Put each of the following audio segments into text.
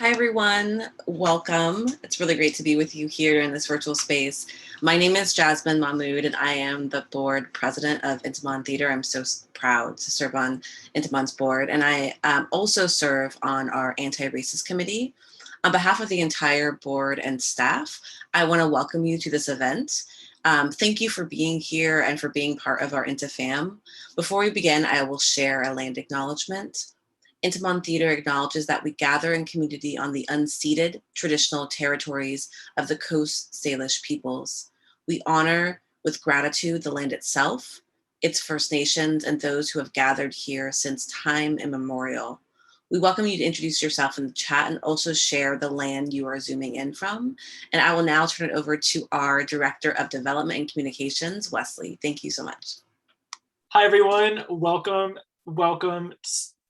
Hi, everyone. Welcome. It's really great to be with you here in this virtual space. My name is Jasmine Mahmoud, and I am the board president of Intiman Theatre. I'm so proud to serve on Intiman's board, and I also serve on our anti-racist committee. On behalf of the entire board and staff, I want to welcome you to this event. Thank you for being here and for being part of our Intifam. Before we begin, I will share a land acknowledgement. Intiman Theatre acknowledges that we gather in community on the unceded traditional territories of the Coast Salish peoples. We honor with gratitude the land itself, its First Nations, and those who have gathered here since time immemorial. We welcome you to introduce yourself in the chat and also share the land you are zooming in from. And I will now turn it over to our Director of Development and Communications, Wesley. Thank you so much. Hi, everyone. Welcome.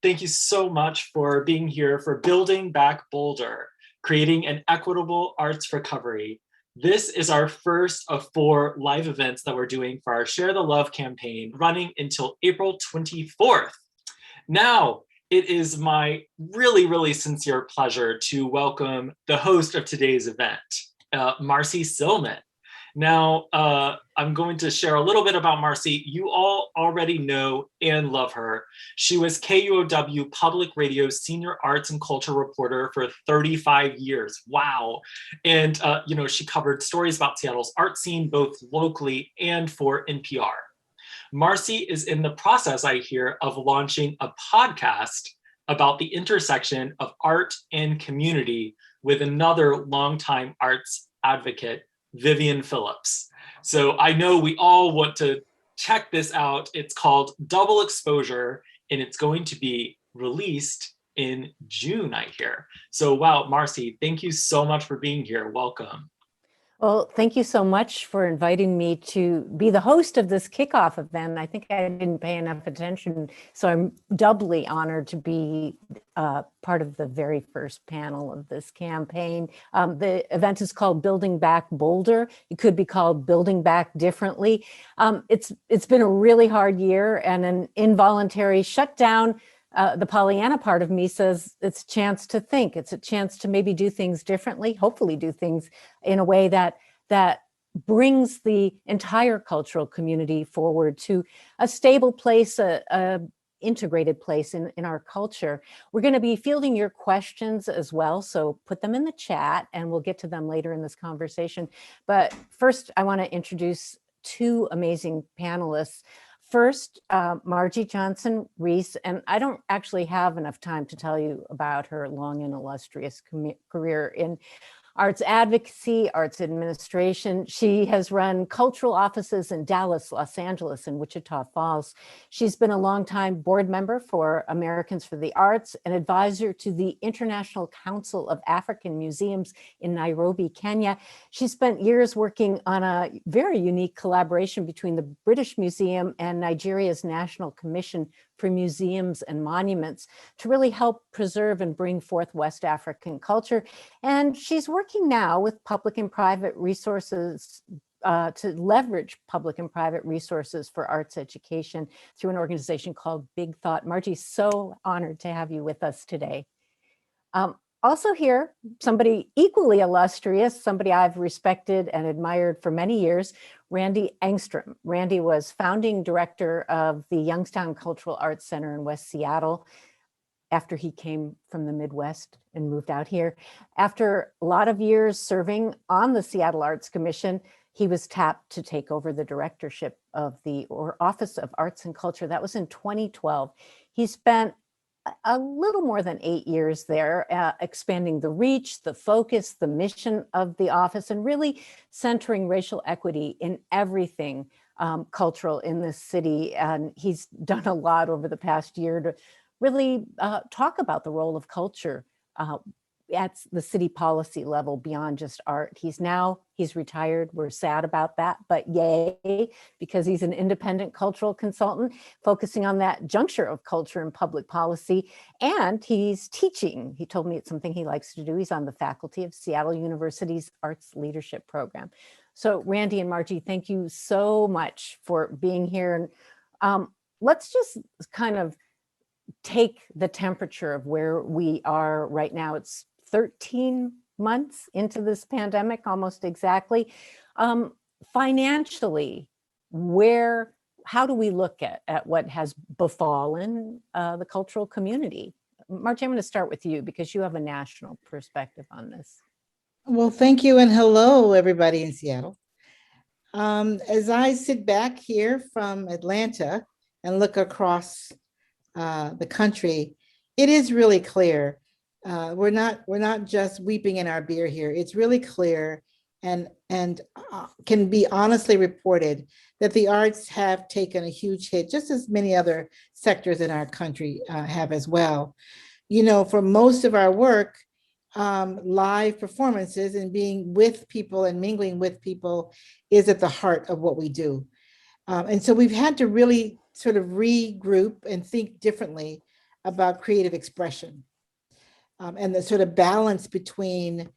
Thank you so much for being here for Building Back Boulder, creating an equitable arts recovery. This is our first of 4 live events that we're doing for our Share the Love campaign, running until April 24th. Now, it is my really sincere pleasure to welcome the host of today's event, Marcie Sillman. Now, I'm going to share a little bit about Marcie. You all already know and love her. She was KUOW Public Radio's senior arts and culture reporter for 35 years. Wow. And, she covered stories about Seattle's art scene, both locally and for NPR. Marcie is in the process, I hear, of launching a podcast about the intersection of art and community with another longtime arts advocate, Vivian Phillips. So I know we all want to check this out. It's called Double Exposure, and it's going to be released in June, I hear. So wow, Marcie, thank you so much for being here. Welcome. Well, thank you so much for inviting me to be the host of this kickoff event. I think I didn't pay enough attention, so I'm doubly honored to be part of the very first panel of this campaign. The event is called Building Back Boulder. It could be called Building Back Differently. It's been a really hard year and an involuntary shutdown. The Pollyanna part of me says it's a chance to think. It's a chance to maybe do things differently, hopefully do things in a way that brings the entire cultural community forward to a stable place, a integrated place in our culture. We're going to be fielding your questions as well, so put them in the chat and we'll get to them later in this conversation. But first, I want to introduce 2 amazing panelists. First, Margie Johnson Reese, and I don't actually have enough time to tell you about her long and illustrious career in arts advocacy, arts administration. She has run cultural offices in Dallas, Los Angeles, and Wichita Falls. She's been a longtime board member for Americans for the Arts, an advisor to the International Council of African Museums in Nairobi, Kenya. She spent years working on a very unique collaboration between the British Museum and Nigeria's National Commission for Museums and Monuments to really help preserve and bring forth West African culture. And she's working now with public and private resources to leverage public and private resources for arts education through an organization called Big Thought. Margie, so honored to have you with us today. Also here, somebody equally illustrious, somebody I've respected and admired for many years, Randy Engstrom. Randy was founding director of the Youngstown Cultural Arts Center in West Seattle after he came from the Midwest and moved out here. After a lot of years serving on the Seattle Arts Commission, he was tapped to take over the directorship of the Office of Arts and Culture. That was in 2012. He spent a little more than 8 years there, expanding the reach, the focus, the mission of the office, and really centering racial equity in everything cultural in this city. And he's done a lot over the past year to really talk about the role of culture at the city policy level beyond just art. He's retired. We're sad about that, but yay, because he's an independent cultural consultant focusing on that juncture of culture and public policy. And he's teaching. He told me it's something he likes to do. He's on the faculty of Seattle University's Arts Leadership Program. So Randy and Margie, thank you so much for being here. And let's just kind of take the temperature of where we are right now. It's 13 months into this pandemic, almost exactly. Financially, how do we look at what has befallen the cultural community? Margie, I'm going to start with you because you have a national perspective on this. Well, thank you, and hello, everybody in Seattle. As I sit back here from Atlanta and look across the country, it is really clear. We're not just weeping in our beer here. It's really clear and can be honestly reported that the arts have taken a huge hit, just as many other sectors in our country have as well. You know, for most of our work, live performances and being with people and mingling with people is at the heart of what we do. And so we've had to really sort of regroup and think differently about creative expression and the sort of balance between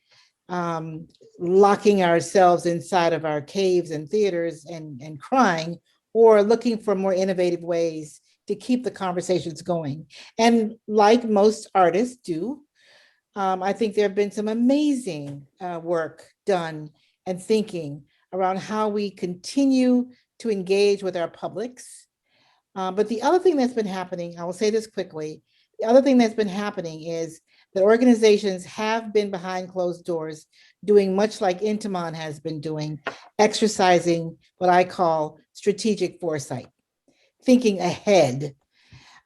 locking ourselves inside of our caves and theaters and crying, or looking for more innovative ways to keep the conversations going. And like most artists do, I think there have been some amazing work done and thinking around how we continue to engage with our publics. But the other thing that's been happening, I will say this quickly, the other thing that's been happening is that organizations have been behind closed doors doing much like Intiman has been doing, exercising what I call strategic foresight, thinking ahead.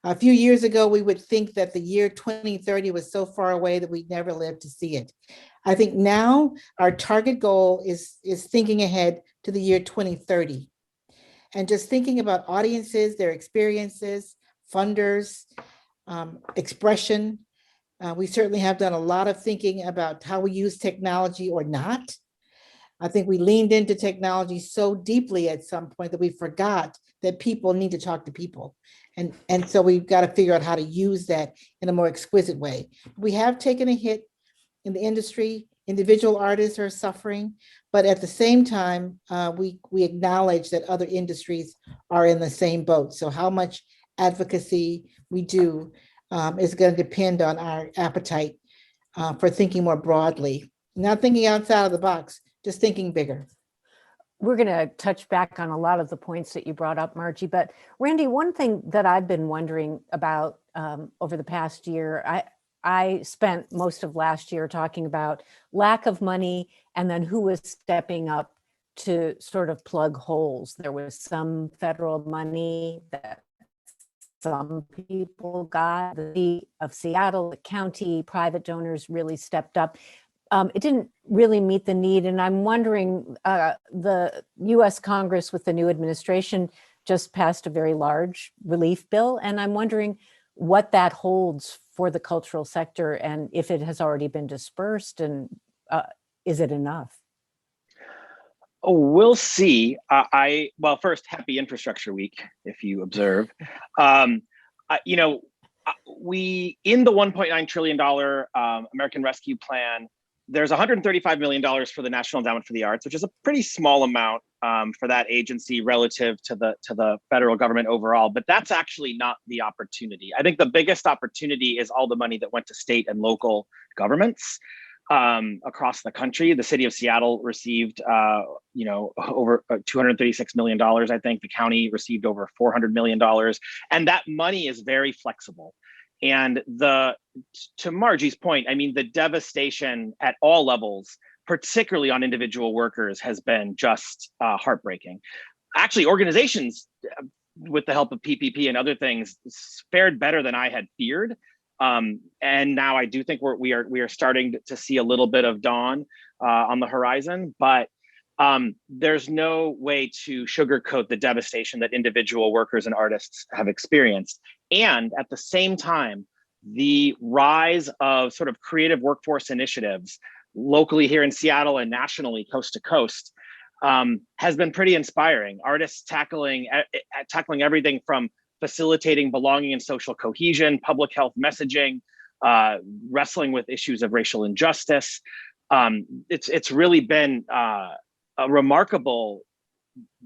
A few years ago, we would think that the year 2030 was so far away that we'd never live to see it. I think now our target goal is thinking ahead to the year 2030 and just thinking about audiences, their experiences, funders, expression. We certainly have done a lot of thinking about how we use technology or not. I think we leaned into technology so deeply at some point that we forgot that people need to talk to people. And so we've got to figure out how to use that in a more exquisite way. We have taken a hit in the industry. Individual artists are suffering, but at the same time, we acknowledge that other industries are in the same boat. So how much advocacy we do is going to depend on our appetite for thinking more broadly, not thinking outside of the box, just thinking bigger. We're going to touch back on a lot of the points that you brought up, Margie, but Randy, one thing that I've been wondering about over the past year, I spent most of last year talking about lack of money and then who was stepping up to sort of plug holes. There was some federal money that some people got. The city of Seattle, the county, private donors really stepped up. It didn't really meet the need. And I'm wondering, the US Congress with the new administration just passed a very large relief bill. And I'm wondering what that holds for the cultural sector and if it has already been dispersed and is it enough? Oh, we'll see. Well, first, happy Infrastructure Week, if you observe. We, in the $1.9 trillion American Rescue Plan, there's $135 million for the National Endowment for the Arts, which is a pretty small amount for that agency relative to the federal government overall. But that's actually not the opportunity. I think the biggest opportunity is all the money that went to state and local governments across the country. The city of Seattle received, over $236 million. I think the county received over $400 million, and that money is very flexible. And to Margie's point, I mean, the devastation at all levels, particularly on individual workers, has been just heartbreaking. Actually, organizations, with the help of PPP and other things, fared better than I had feared. And now I do think we are starting to see a little bit of dawn on the horizon, but there's no way to sugarcoat the devastation that individual workers and artists have experienced. And at the same time, the rise of sort of creative workforce initiatives locally here in Seattle and nationally coast to coast has been pretty inspiring. Artists tackling everything from facilitating belonging and social cohesion, public health messaging, wrestling with issues of racial injustice. It's really been a remarkable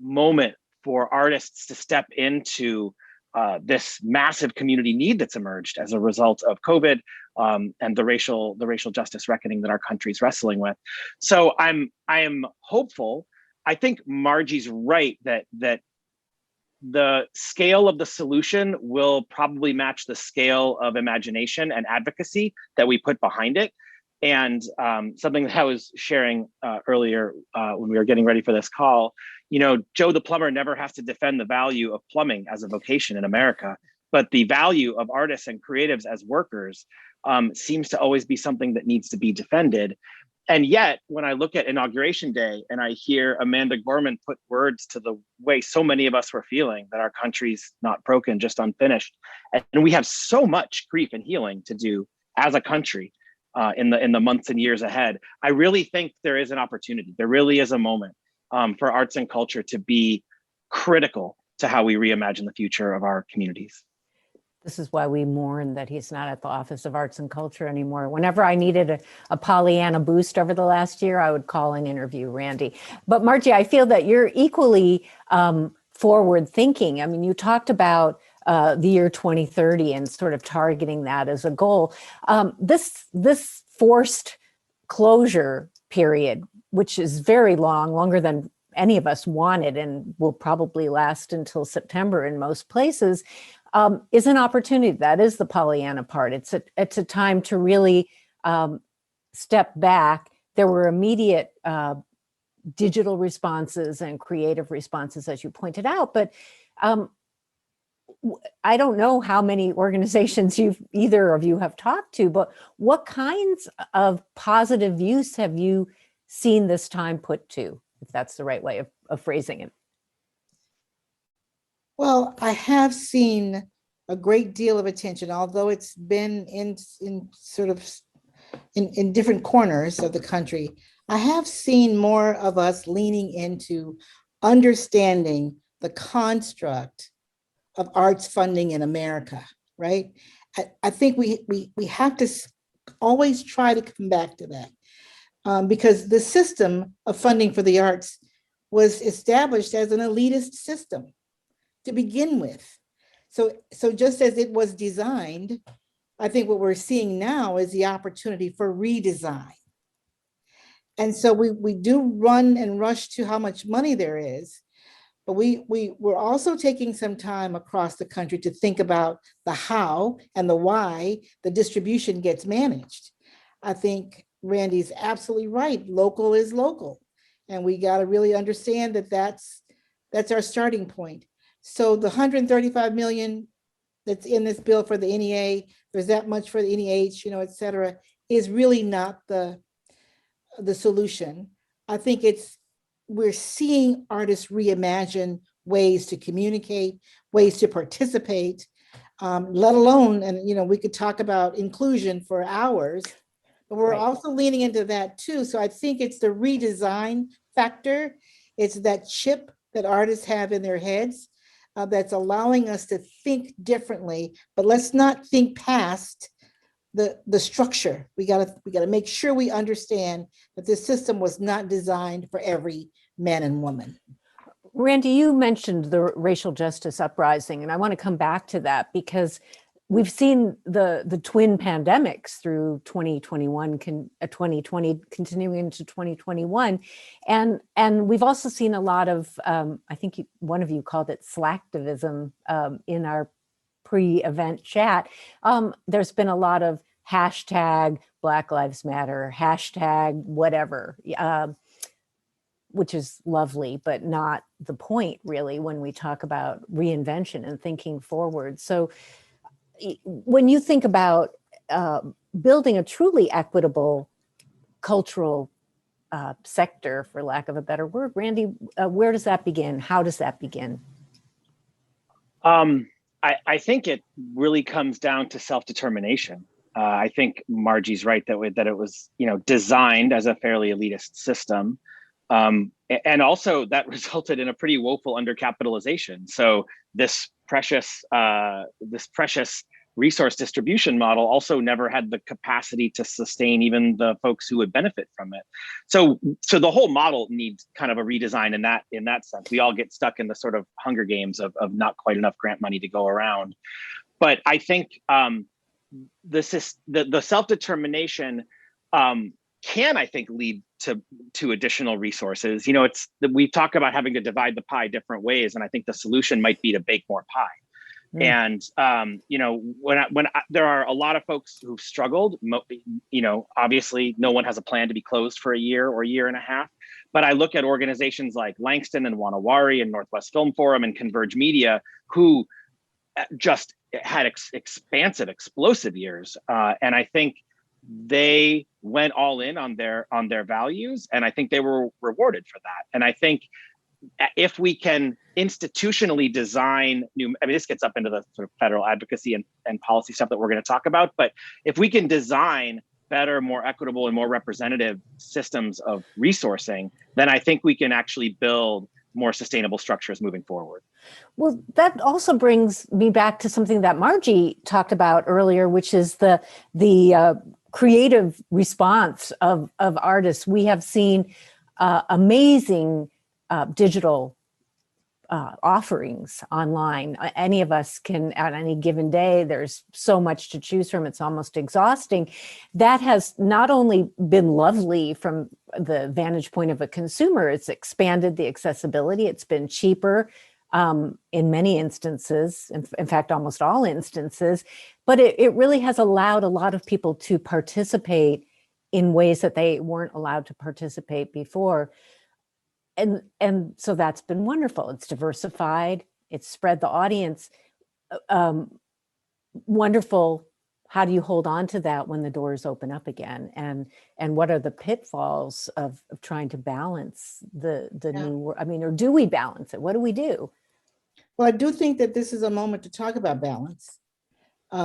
moment for artists to step into this massive community need that's emerged as a result of COVID and the racial justice reckoning that our country is wrestling with. So I am hopeful. I think Margie's right that the scale of the solution will probably match the scale of imagination and advocacy that we put behind it. And something that I was sharing earlier when we were getting ready for this call, Joe the plumber never has to defend the value of plumbing as a vocation in America, but the value of artists and creatives as workers seems to always be something that needs to be defended. And yet, when I look at Inauguration Day and I hear Amanda Gorman put words to the way so many of us were feeling, that our country's not broken, just unfinished, and we have so much grief and healing to do as a country in the months and years ahead, I really think there is an opportunity. There really is a moment for arts and culture to be critical to how we reimagine the future of our communities. This is why we mourn that he's not at the Office of Arts and Culture anymore. Whenever I needed a Pollyanna boost over the last year, I would call and interview Randy. But Margie, I feel that you're equally forward thinking. I mean, you talked about the year 2030 and sort of targeting that as a goal. This forced closure period, which is very long, longer than any of us wanted and will probably last until September in most places, is an opportunity. That is the Pollyanna part. It's a time to really step back. There were immediate digital responses and creative responses, as you pointed out, but I don't know how many organizations either of you have talked to, but what kinds of positive use have you seen this time put to, if that's the right way of phrasing it? Well, I have seen a great deal of attention, although it's been in different corners of the country. I have seen more of us leaning into understanding the construct of arts funding in America, right? I think we have to always try to come back to that because the system of funding for the arts was established as an elitist system to begin with. So just as it was designed, I think what we're seeing now is the opportunity for redesign. And so we do run and rush to how much money there is, but we're also taking some time across the country to think about the how and the why the distribution gets managed. I think Randy's absolutely right. Local is local. And we got to really understand that that's our starting point. So the 135 million that's in this bill for the NEA, there's that much for the NEH, et cetera, is really not the solution. I think we're seeing artists reimagine ways to communicate, ways to participate, let alone, and we could talk about inclusion for hours, but we're also leaning into that too. So I think it's the redesign factor. It's that chip that artists have in their heads that's allowing us to think differently, but let's not think past the structure. We gotta make sure we understand that this system was not designed for every man and woman. Randy, you mentioned the racial justice uprising, and I want to come back to that because we've seen the twin pandemics through 2021, 2020 continuing into 2021. And we've also seen a lot of, I think one of you called it slacktivism in our pre-event chat. There's been a lot of hashtag Black Lives Matter, hashtag whatever, which is lovely, but not the point really when we talk about reinvention and thinking forward. So when you think about building a truly equitable cultural sector, for lack of a better word, Randy, where does that begin? How does that begin? I think it really comes down to self-determination. I think Margie's right that it was designed as a fairly elitist system. And also that resulted in a pretty woeful undercapitalization. So this precious resource distribution model also never had the capacity to sustain even the folks who would benefit from it. So the whole model needs kind of a redesign in that sense. We all get stuck in the sort of Hunger Games of not quite enough grant money to go around. But I think the self-determination can, I think, lead to additional resources. You know, we talk about having to divide the pie different ways, and I think the solution might be to bake more pie. And you know, there are a lot of folks who've struggled. You know, obviously, no one has a plan to be closed for a year or a year and a half. But I look at organizations like Langston and Wanawari and Northwest Film Forum and Converge Media, who just had expansive, explosive years, and I think they went all in on their values, and I think they were rewarded for that. And I think if we can institutionally design new, I mean, this gets up into the sort of federal advocacy and policy stuff that we're going to talk about, but if we can design better, more equitable and more representative systems of resourcing, then I think we can actually build more sustainable structures moving forward. Well, that also brings me back to something that Margie talked about earlier, which is the creative response of artists. We have seen amazing digital offerings online. Any of us can, at any given day, there's so much to choose from, it's almost exhausting. That has not only been lovely from the vantage point of a consumer, it's expanded the accessibility, it's been cheaper in many instances, in fact, almost all instances, but it really has allowed a lot of people to participate in ways that they weren't allowed to participate before. And so that's been wonderful. It's diversified, it's spread the audience. Wonderful. How do you hold on to that when the doors open up again? And what are the pitfalls of trying to balance the new, I mean, or do we balance it? What do we do? Well, I do think that this is a moment to talk about balance,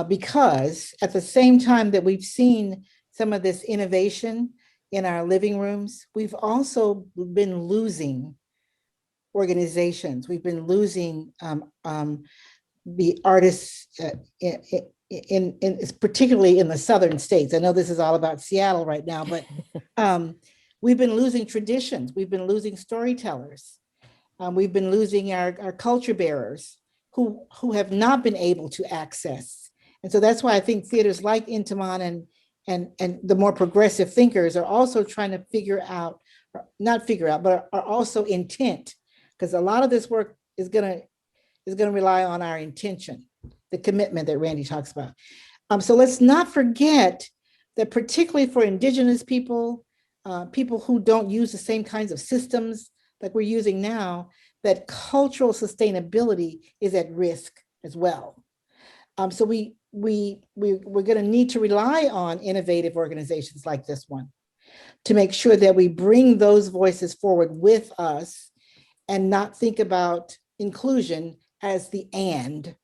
because at the same time that we've seen some of this innovation in our living rooms, we've also been losing organizations. We've been losing the artists in particularly in the southern states. I know this is all about Seattle right now, but we've been losing traditions. We've been losing storytellers. We've been losing our culture bearers who have not been able to access. And so that's why I think theaters like Intiman and the more progressive thinkers are also trying to but are also intent, because a lot of this work is gonna rely on our intention, the commitment that Randy talks about. So let's not forget that particularly for Indigenous people, people who don't use the same kinds of systems like we're using now, that cultural sustainability is at risk as well. So we're going to need to rely on innovative organizations like this one to make sure that we bring those voices forward with us and not think about inclusion as the and,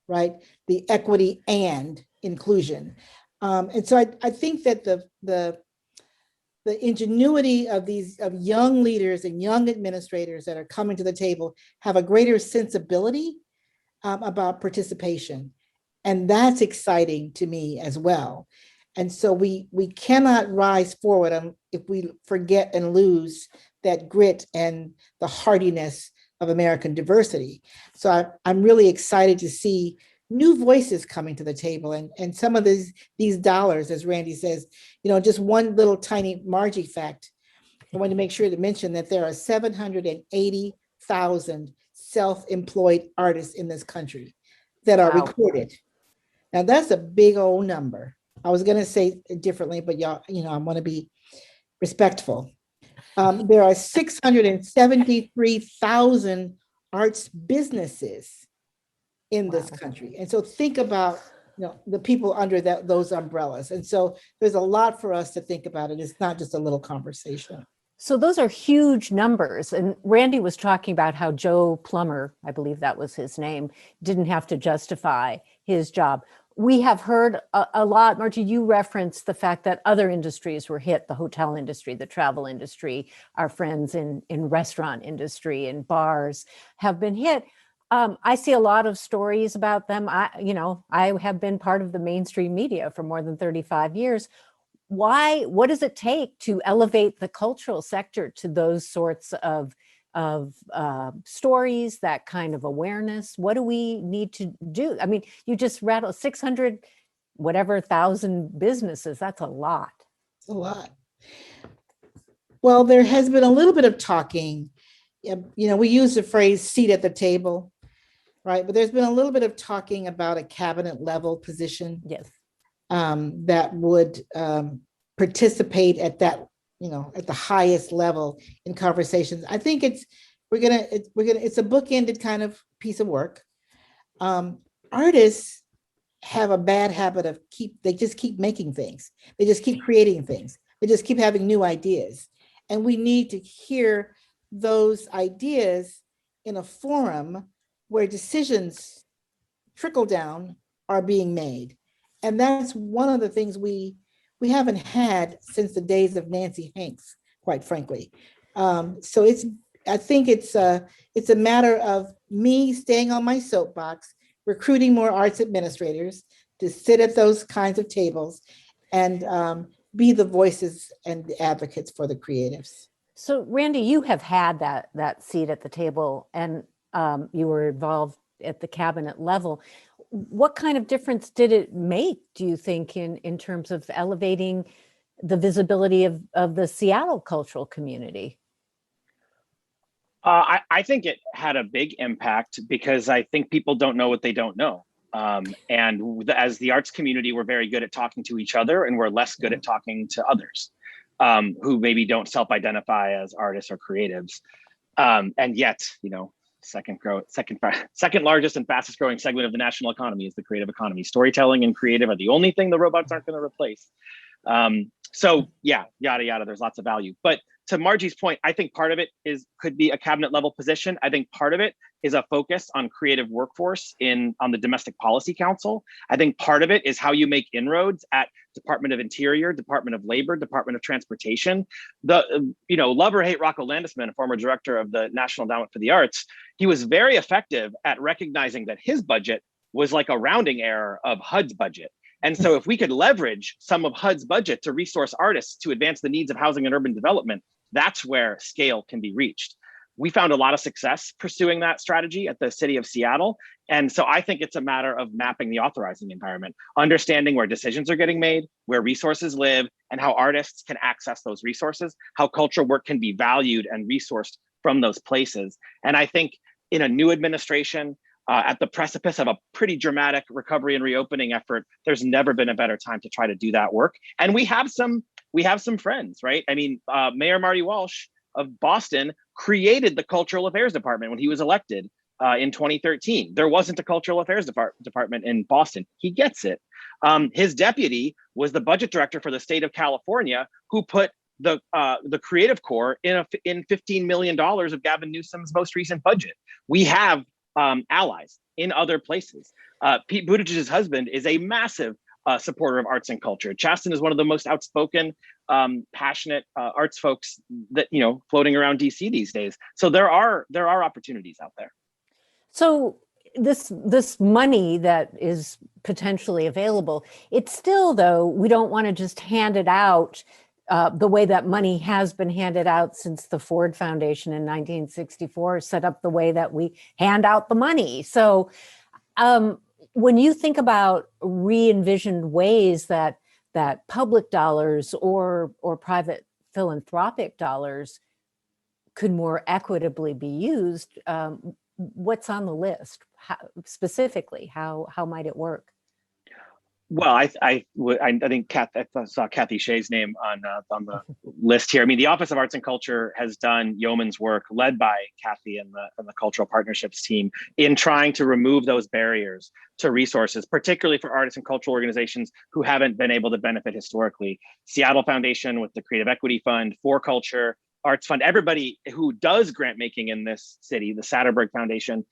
right? The equity and inclusion. And so I think that the ingenuity of young leaders and young administrators that are coming to the table have a greater sensibility about participation. And that's exciting to me as well. And so we cannot rise forward if we forget and lose that grit and the hardiness of American diversity. So I'm really excited to see new voices coming to the table, and some of these dollars, as Randy says, just one little tiny Margie fact. I want to make sure to mention that there are 780,000 self-employed artists in this country that are recorded. Now that's a big old number. I was going to say it differently, but y'all, I want to be respectful. There are 673,000 arts businesses in this country. And so think about the people under those umbrellas. And so there's a lot for us to think about, and it's not just a little conversation. So those are huge numbers. And Randy was talking about how Joe Plummer, I believe that was his name, didn't have to justify his job. We have heard a lot, Margie, you referenced the fact that other industries were hit, the hotel industry, the travel industry, our friends in restaurant industry and bars have been hit. I see a lot of stories about them. I have been part of the mainstream media for more than 35 years. What does it take to elevate the cultural sector to those sorts of stories, that kind of awareness? What do we need to do? I mean, you just rattled 600 whatever thousand businesses. That's a lot. It's a lot. Well, there has been a little bit of talking. We use the phrase seat at the table, right? But there's been a little bit of talking about a cabinet level position. Yes. That would participate at that, at the highest level in conversations. I think it's a bookended kind of piece of work. Artists have a bad habit of they just keep making things. They just keep creating things. They just keep having new ideas. And we need to hear those ideas in a forum where decisions trickle down are being made. And that's one of the things we haven't had since the days of Nancy Hanks, quite frankly. So I think it's a matter of me staying on my soapbox, recruiting more arts administrators to sit at those kinds of tables and be the voices and the advocates for the creatives. So Randy, you have had that seat at the table, and you were involved at the cabinet level. What kind of difference did it make, do you think, in terms of elevating the visibility of the Seattle cultural community? I think it had a big impact because I think people don't know what they don't know. And as the arts community, we're very good at talking to each other, and we're less good at talking to others who maybe don't self-identify as artists or creatives. And yet, second largest and fastest growing segment of the national economy is the creative economy. Storytelling and creative are the only thing the robots aren't going to replace. So yeah, yada, yada, there's lots of value. But to Margie's point, I think part of it could be a cabinet level position. I think part of it is a focus on creative workforce on the Domestic Policy Council. I think part of it is how you make inroads at Department of Interior, Department of Labor, Department of Transportation. Love or hate Rocco Landesman, a former director of the National Endowment for the Arts, he was very effective at recognizing that his budget was like a rounding error of HUD's budget. And so if we could leverage some of HUD's budget to resource artists to advance the needs of housing and urban development, that's where scale can be reached. We found a lot of success pursuing that strategy at the city of Seattle. And so I think it's a matter of mapping the authorizing environment, understanding where decisions are getting made, where resources live, and how artists can access those resources, how cultural work can be valued and resourced from those places. And I think in a new administration, at the precipice of a pretty dramatic recovery and reopening effort, there's never been a better time to try to do that work. And we have some friends, right? I mean, Mayor Marty Walsh of Boston created the Cultural Affairs Department when he was elected in 2013. There wasn't a Cultural Affairs Department in Boston. He gets it. His deputy was the budget director for the state of California, who put the Creative Corps in $15 million of Gavin Newsom's most recent budget. We have allies in other places. Pete Buttigieg's husband is a massive supporter of arts and culture. Chasten is one of the most outspoken, passionate arts folks that floating around DC these days. So there are opportunities out there. So this money that is potentially available, it's still, though, we don't want to just hand it out the way that money has been handed out since the Ford Foundation in 1964 set up the way that we hand out the money. So when you think about re-envisioned ways that public dollars or private philanthropic dollars could more equitably be used, what's on the list? Specifically, how might it work? Well, I think I saw Kathy Shea's name on the list here. I mean, the Office of Arts and Culture has done yeoman's work, led by Kathy and the Cultural Partnerships team, in trying to remove those barriers to resources, particularly for artists and cultural organizations who haven't been able to benefit historically. Seattle Foundation with the Creative Equity Fund, For Culture, Arts Fund, everybody who does grant making in this city, the Satterberg Foundation,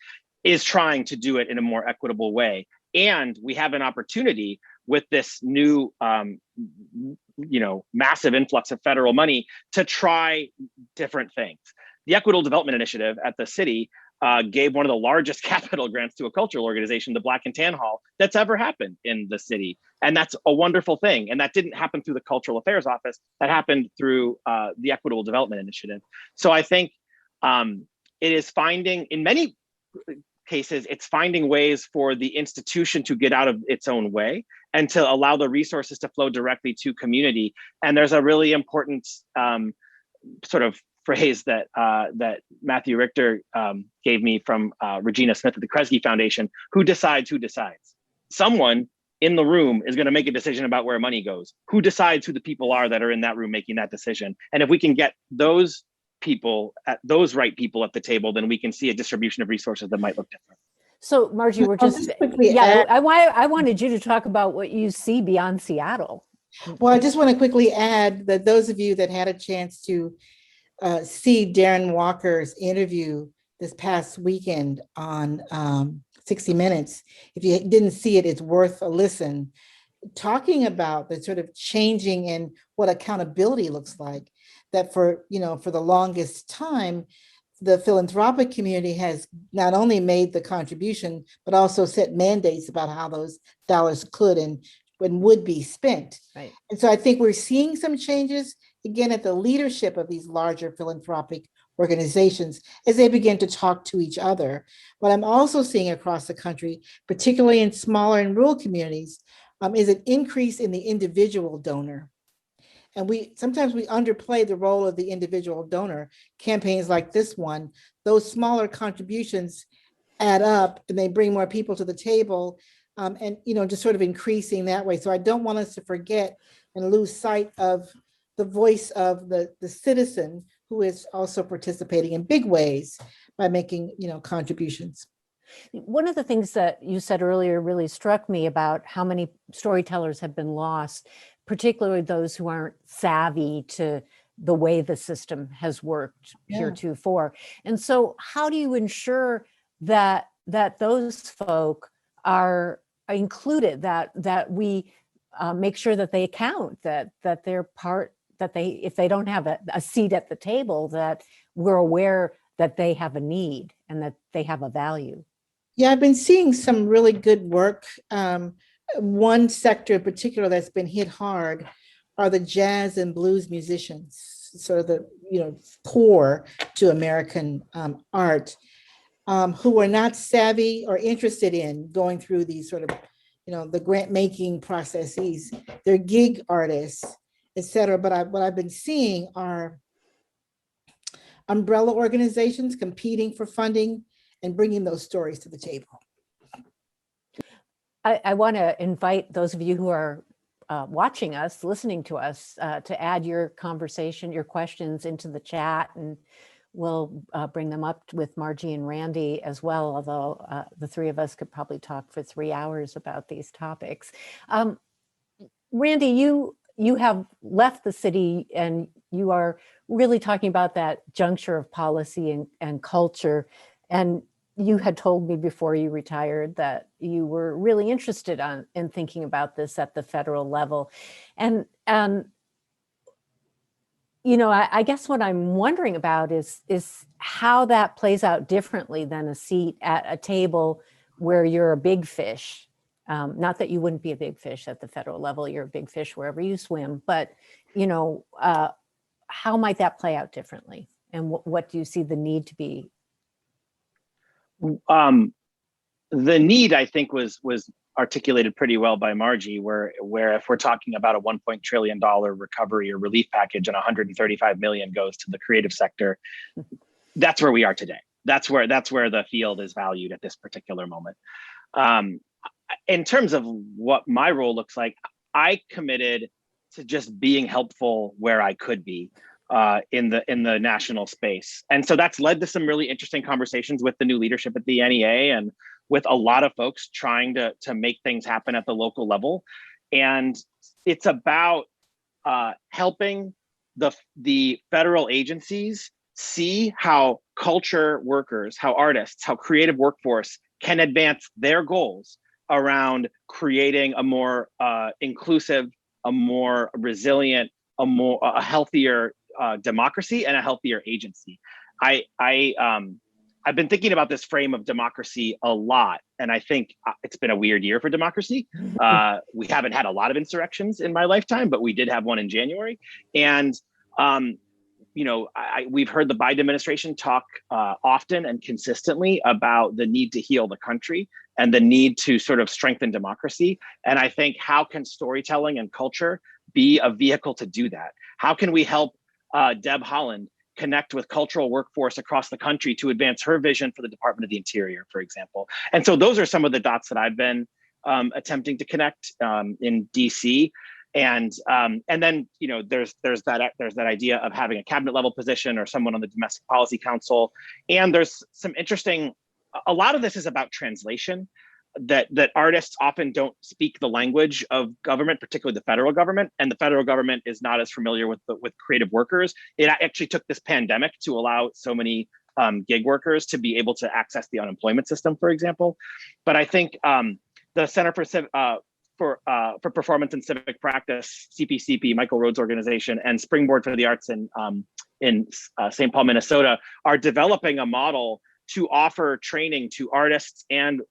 is trying to do it in a more equitable way. And we have an opportunity with this new, massive influx of federal money to try different things. The Equitable Development Initiative at the city gave one of the largest capital grants to a cultural organization, the Black and Tan Hall, that's ever happened in the city. And that's a wonderful thing. And that didn't happen through the Cultural Affairs Office. That happened through the Equitable Development Initiative. So I think it is finding, in many cases, it's finding ways for the institution to get out of its own way and to allow the resources to flow directly to community. And there's a really important sort of phrase that that Matthew Richter gave me from Regina Smith at the Kresge Foundation: who decides who decides? Someone in the room is going to make a decision about where money goes. Who decides who the people are that are in that room making that decision? And if we can get those people, those right people at the table, then we can see a distribution of resources that might look different. So Margie, we're just I wanted you to talk about what you see beyond Seattle. Well, I just want to quickly add that those of you that had a chance to see Darren Walker's interview this past weekend on 60 Minutes, if you didn't see it, it's worth a listen, talking about the sort of changing in what accountability looks like. That for the longest time, the philanthropic community has not only made the contribution, but also set mandates about how those dollars could and would be spent. Right. And so I think we're seeing some changes, again, at the leadership of these larger philanthropic organizations as they begin to talk to each other. But I'm also seeing across the country, particularly in smaller and rural communities, is an increase in the individual donor. And sometimes we underplay the role of the individual donor. Campaigns like this one, those smaller contributions add up and they bring more people to the table, and just sort of increasing that way. So I don't want us to forget and lose sight of the voice of the citizen who is also participating in big ways by making contributions. One of the things that you said earlier really struck me about how many storytellers have been lost, particularly those who aren't savvy to the way the system has worked heretofore. And so how do you ensure that those folk are included, that we make sure that they count, that they're part, that if they don't have a seat at the table, that we're aware that they have a need and that they have a value? Yeah, I've been seeing some really good work. One sector in particular that's been hit hard are the jazz and blues musicians, sort of the core to American art, who are not savvy or interested in going through these sort of, the grant making processes. They're gig artists, et cetera. But what I've been seeing are umbrella organizations competing for funding and bringing those stories to the table. I want to invite those of you who are watching us, listening to us, to add your conversation, your questions into the chat, and we'll bring them up with Margie and Randy as well, although the three of us could probably talk for 3 hours about these topics. Randy, you have left the city and you are really talking about that juncture of policy and culture. And you had told me before you retired that you were really interested in thinking about this at the federal level. And I guess what I'm wondering about is how that plays out differently than a seat at a table where you're a big fish. Not that you wouldn't be a big fish at the federal level, you're a big fish wherever you swim, but how might that play out differently? And what do you see the need to be? The need, I think, was articulated pretty well by Margie, where if we're talking about a $1 trillion recovery or relief package and 135 million goes to the creative sector, that's where we are today. That's where the field is valued at this particular moment. In terms of what my role looks like, I committed to just being helpful where I could be in the national space. And so that's led to some really interesting conversations with the new leadership at the NEA and with a lot of folks trying to make things happen at the local level. And it's about helping the federal agencies see how culture workers, how artists, how creative workforce can advance their goals around creating a more inclusive, a more resilient, a healthier democracy and a healthier agency. I've been thinking about this frame of democracy a lot, and I think it's been a weird year for democracy. We haven't had a lot of insurrections in my lifetime, but we did have one in January. And we've heard the Biden administration talk often and consistently about the need to heal the country and the need to sort of strengthen democracy. And I think, how can storytelling and culture be a vehicle to do that? How can we help Deb Haaland connect with cultural workforce across the country to advance her vision for the Department of the Interior, for example? And so those are some of the dots that I've been attempting to connect in DC. And then, there's that idea of having a cabinet level position or someone on the Domestic Policy Council. And there's some interesting, a lot of this is about translation, that artists often don't speak the language of government, particularly the federal government, and the federal government is not as familiar with creative workers. It actually took this pandemic to allow so many gig workers to be able to access the unemployment system, for example. But I think the Center for Performance and Civic Practice, CPCP, Michael Rhodes' organization, and Springboard for the Arts in St. Paul, Minnesota, are developing a model to offer training to artists and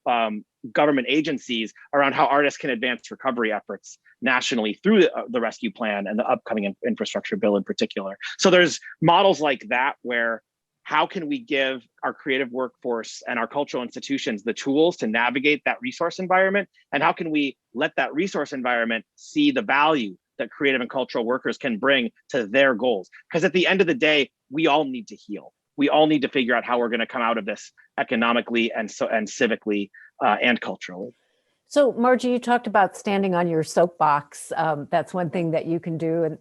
government agencies around how artists can advance recovery efforts nationally through the rescue plan and the upcoming infrastructure bill in particular. So there's models like that where, how can we give our creative workforce and our cultural institutions the tools to navigate that resource environment? And how can we let that resource environment see the value that creative and cultural workers can bring to their goals? Because at the end of the day, we all need to heal. We all need to figure out how we're going to come out of this economically and civically and culturally. So, Margie, you talked about standing on your soapbox. That's one thing that you can do, and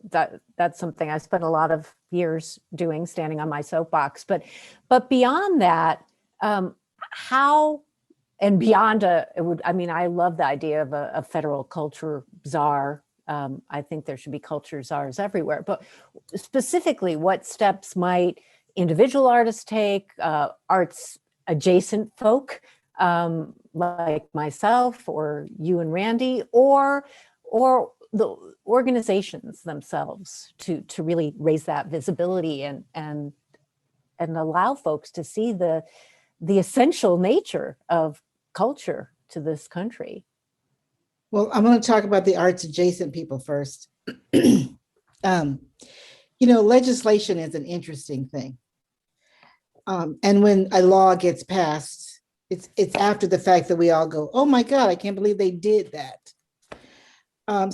that's something I spent a lot of years doing, standing on my soapbox. But beyond that, how and beyond I love the idea of a federal culture czar. I think there should be culture czars everywhere. But specifically, what steps might individual artists take, arts adjacent folk like myself or you and Randy, or the organizations themselves to really raise that visibility and allow folks to see the essential nature of culture to this country? Well, I'm going to talk about the arts adjacent people first. Legislation is an interesting thing. And when a law gets passed, it's after the fact that we all go, oh my God, I can't believe they did that.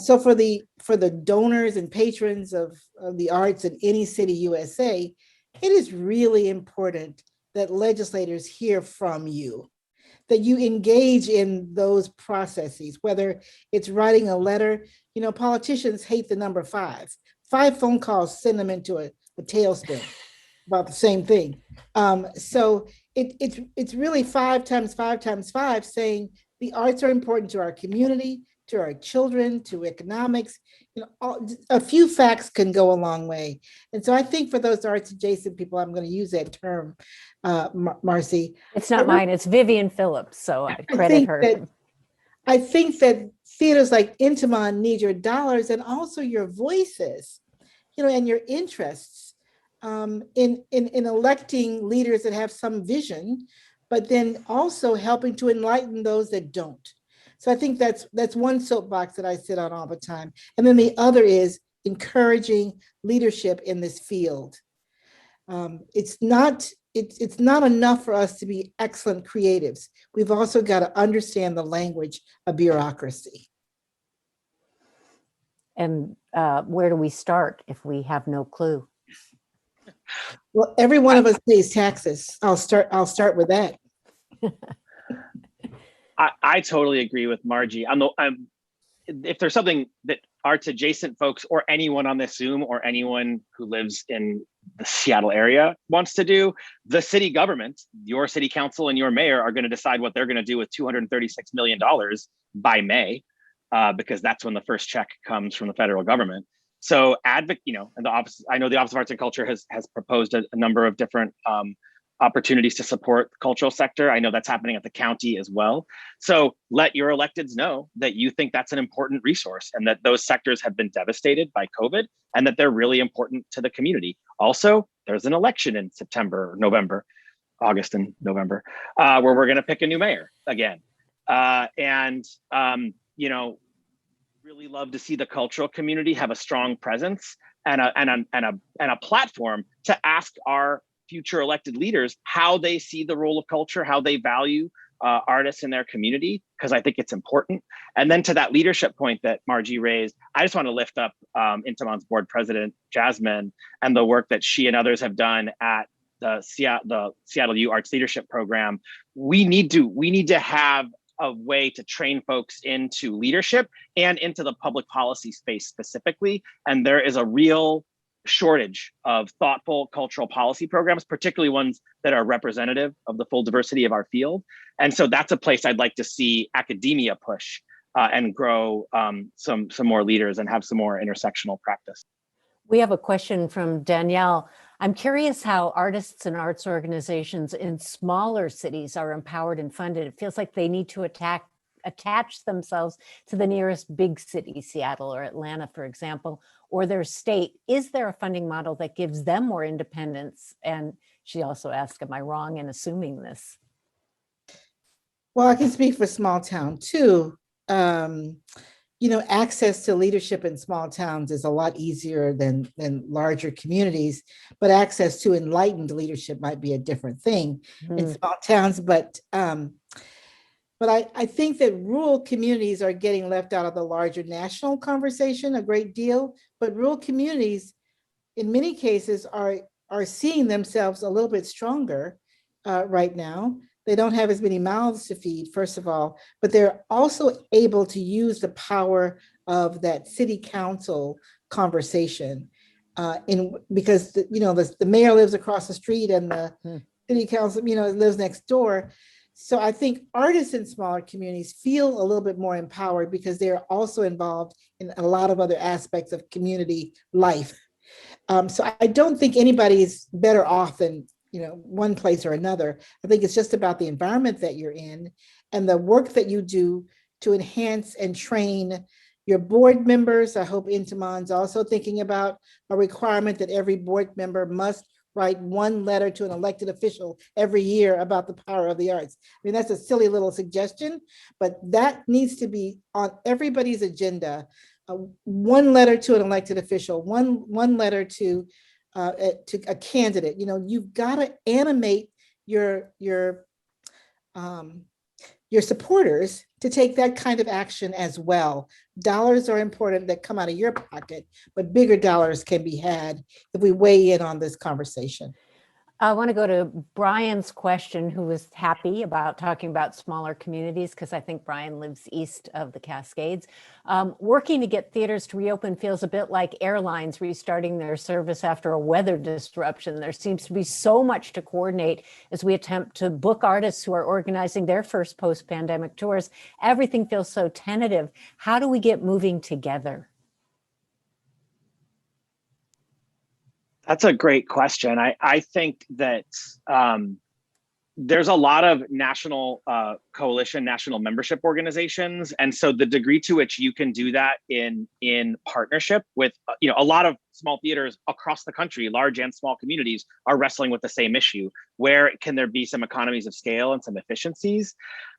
So for the donors and patrons of the arts in any city USA, it is really important that legislators hear from you, that you engage in those processes, whether it's writing a letter. Politicians hate the number 5. 5 phone calls send them into a tailspin about the same thing. So it's really 5 times 5 times 5, saying the arts are important to our community, to our children, to economics. A few facts can go a long way. And so I think for those arts adjacent people, I'm going to use that term, Marcie. It's not mine, it's Vivian Phillips, so I credit her. I think that theaters like Intiman need your dollars and also your voices, and your interests in electing leaders that have some vision, but then also helping to enlighten those that don't. So I think that's one soapbox that I sit on all the time. And then the other is encouraging leadership in this field. It's not enough for us to be excellent creatives. We've also got to understand the language of bureaucracy. And where do we start if we have no clue? Well, every one of us pays taxes. I'll start with that. I totally agree with Margie. If there's something that arts adjacent folks or anyone on this Zoom or anyone who lives in the Seattle area wants to do, the city government, your city council and your mayor are going to decide what they're going to do with $236 million by May, because that's when the first check comes from the federal government. So and the office, I know the Office of Arts and Culture has proposed a number of different opportunities to support the cultural sector. I know that's happening at the county as well. So let your electeds know that you think that's an important resource and that those sectors have been devastated by COVID and that they're really important to the community. Also, there's an election in September or November. August and November, where we're going to pick a new mayor again. Really love to see the cultural community have a strong presence and a platform to ask our future elected leaders how they see the role of culture, how they value artists in their community, because I think it's important. And then to that leadership point that Margie raised, I just want to lift up Intiman's board president, Jasmine, and the work that she and others have done at the Seattle U Arts Leadership Program. We need to have a way to train folks into leadership and into the public policy space specifically. And there is a real shortage of thoughtful cultural policy programs, particularly ones that are representative of the full diversity of our field. And so that's a place I'd like to see academia push and grow some more leaders and have some more intersectional practice. We have a question from Danielle. I'm curious how artists and arts organizations in smaller cities are empowered and funded. It feels like they need to attach themselves to the nearest big city, Seattle or Atlanta, for example, or their state. Is there a funding model that gives them more independence? And she also asked, am I wrong in assuming this? Well, I can speak for small town too. Access to leadership in small towns is a lot easier than larger communities, but access to enlightened leadership might be a different thing in small towns. But I think that rural communities are getting left out of the larger national conversation a great deal, but rural communities in many cases are seeing themselves a little bit stronger right now. They don't have as many mouths to feed, first of all, but they're also able to use the power of that city council conversation because the mayor lives across the street and the city council lives next door. So I think artists in smaller communities feel a little bit more empowered because they're also involved in a lot of other aspects of community life. So I don't think anybody's better off than one place or another. I think it's just about the environment that you're in and the work that you do to enhance and train your board members. I hope Intiman's also thinking about a requirement that every board member must write one letter to an elected official every year about the power of the arts. I mean, that's a silly little suggestion, but that needs to be on everybody's agenda. One letter to an elected official, one letter to a candidate. You've got to animate your supporters to take that kind of action as well. Dollars are important that come out of your pocket, but bigger dollars can be had if we weigh in on this conversation. I want to go to Brian's question, who was happy about talking about smaller communities, because I think Brian lives east of the Cascades. Working to get theaters to reopen feels a bit like airlines restarting their service after a weather disruption. There seems to be so much to coordinate as we attempt to book artists who are organizing their first post-pandemic tours. Everything feels so tentative. How do we get moving together? That's a great question. I think that there's a lot of national coalition, national membership organizations. And so the degree to which you can do that in partnership with, a lot of small theaters across the country, large and small communities are wrestling with the same issue. Where can there be some economies of scale and some efficiencies?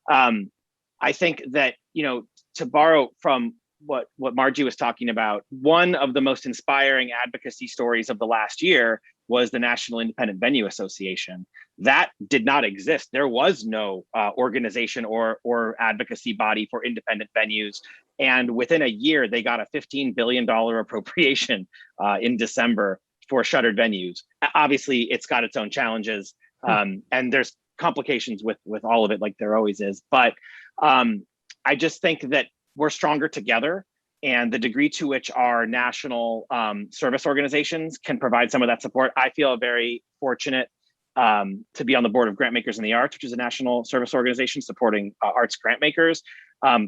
I think that, to borrow from what Margie was talking about, one of the most inspiring advocacy stories of the last year was the National Independent Venue Association. That did not exist. There was no organization or advocacy body for independent venues. And within a year, they got a $15 billion appropriation in December for shuttered venues. Obviously, it's got its own challenges, and there's complications with all of it, like there always is. But I just think that we're stronger together, and the degree to which our national service organizations can provide some of that support. I feel very fortunate to be on the board of Grantmakers in the Arts, which is a national service organization supporting arts grantmakers.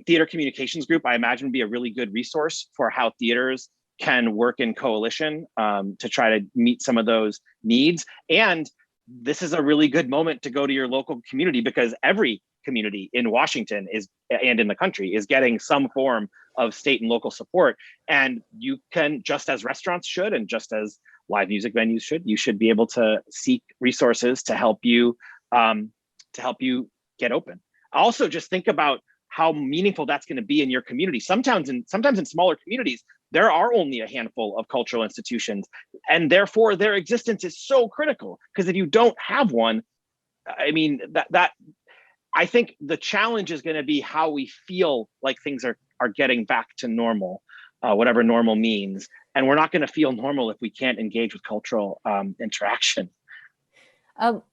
Theater Communications Group, I imagine, would be a really good resource for how theaters can work in coalition to try to meet some of those needs. And this is a really good moment to go to your local community, because every community in Washington and in the country is getting some form of state and local support. And you can, just as restaurants should, and just as live music venues should, you should be able to seek resources to help you to help you get open. Also, just think about how meaningful that's going to be in your community. Sometimes in smaller communities, there are only a handful of cultural institutions, and therefore their existence is so critical. Because if you don't have one, I mean, that I think the challenge is going to be how we feel like things are getting back to normal, whatever normal means. And we're not going to feel normal if we can't engage with cultural interaction.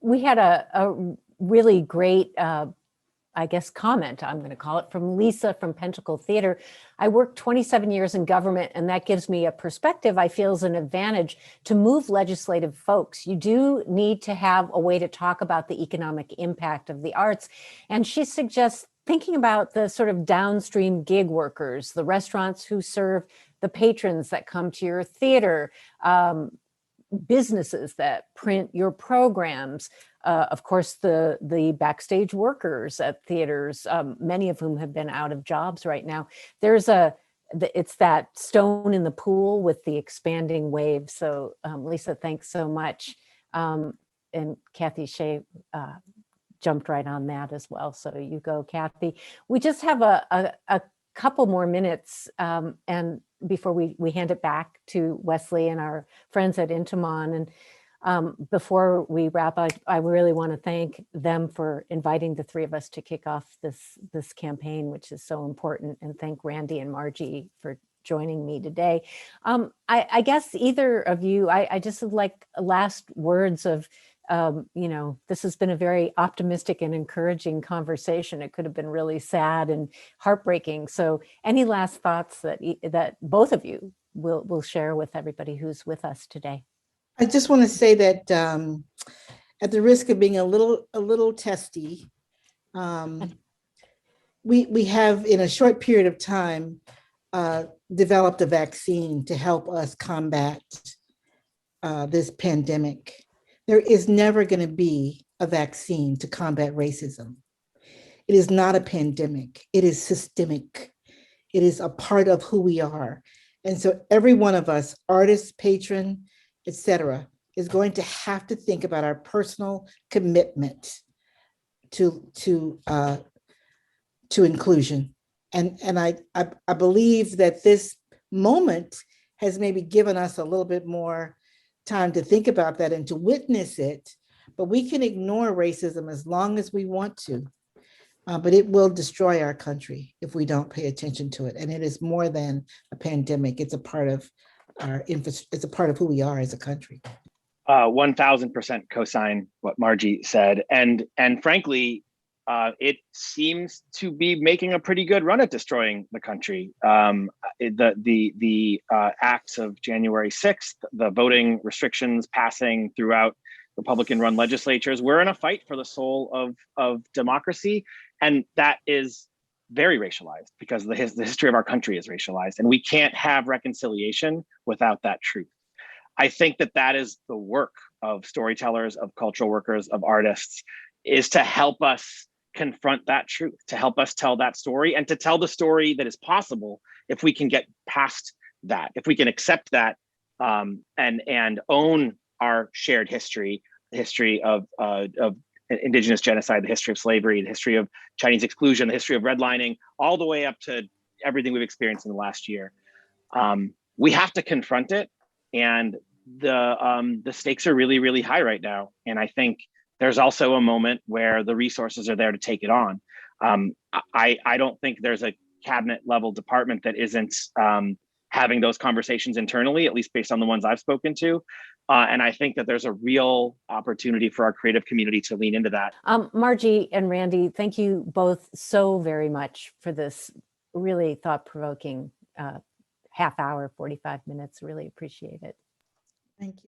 We had a really great, I guess, comment, I'm going to call it, from Lisa from Pentacle Theater. I worked 27 years in government, and that gives me a perspective I feel is an advantage to move legislative folks. You do need to have a way to talk about the economic impact of the arts. And she suggests thinking about the sort of downstream gig workers, the restaurants who serve the patrons that come to your theater, businesses that print your programs, of course, the backstage workers at theaters, many of whom have been out of jobs right now. It's that stone in the pool with the expanding wave. So Lisa, thanks so much. And Kathy Shea jumped right on that as well. So you go, Kathy. We just have a couple more minutes and before we hand it back to Wesley and our friends at Intiman. And before we wrap up, I really want to thank them for inviting the three of us to kick off this campaign, which is so important, and thank Randy and Margie for joining me today. I guess either of you, I just would like last words of, this has been a very optimistic and encouraging conversation. It could have been really sad and heartbreaking. So any last thoughts that both of you will share with everybody who's with us today? I just want to say that at the risk of being a little testy, we have in a short period of time developed a vaccine to help us combat this pandemic. There is never going to be a vaccine to combat racism. It is not a pandemic. It is systemic. It is a part of who we are. And so every one of us, artists, patron, etc., is going to have to think about our personal commitment to inclusion. And I believe that this moment has maybe given us a little bit more time to think about that and to witness it, but we can ignore racism as long as we want to, but it will destroy our country if we don't pay attention to it. And it is more than a pandemic. It's a part of it's a part of who we are as a country. 1000% co-sign what Margie said. And frankly, it seems to be making a pretty good run at destroying the country. The acts of January 6th, the voting restrictions passing throughout Republican-run legislatures, we're in a fight for the soul of democracy. And that is very racialized because the history of our country is racialized. And we can't have reconciliation without that truth. I think that is the work of storytellers, of cultural workers, of artists, is to help us confront that truth, to help us tell that story, and to tell the story that is possible if we can get past that, if we can accept that and own our shared history, the history of indigenous genocide, the history of slavery, the history of Chinese exclusion, the history of redlining, all the way up to everything we've experienced in the last year. We have to confront it, and the stakes are really, really high right now. And I think there's also a moment where the resources are there to take it on. I don't think there's a cabinet level department that isn't having those conversations internally, at least based on the ones I've spoken to. And I think that there's a real opportunity for our creative community to lean into that. Margie and Randy, thank you both so very much for this really thought-provoking half hour, 45 minutes. Really appreciate it. Thank you.